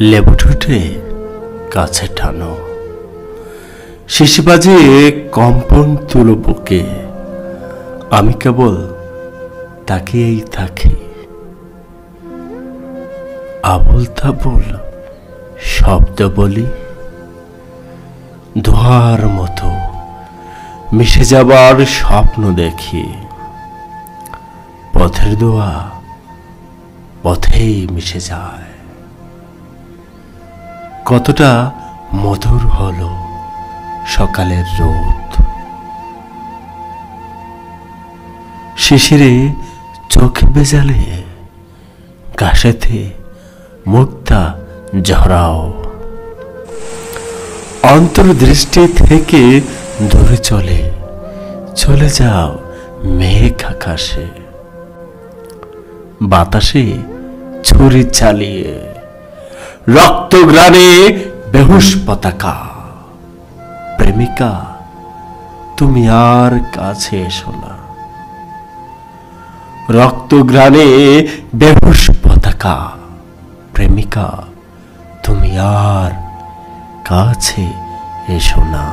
লেবু ঠোঁটে কাছে টানো, শিশি বাজে কম্পন তুলো বুকে। আমি কেবল তাকিয়েই থাকি, আবুল তাবুল শব্দ বলি, ধোঁয়ার মতো মিশে যাবার স্বপ্ন দেখি। পথের দোয়া পথেই মিশে যায়। কতটা মধুর হলো সকালের রোদ, শিশিরে চোখ বেজালে ঘাসেতে মুক্তা ঝরাও। অন্তর্দৃষ্টি থেকে দূরে চলে যাও মেঘ আকাশে। বাতাসে ছুরি চালিয়ে রক্তগ্রাণে বেহুশ পতাকা। প্রেমিকা তুমি আর কাছে এসো না, রক্তগ্রাণে বেহুশ পতাকা। প্রেমিকা তুমি আর কাছে এসো না।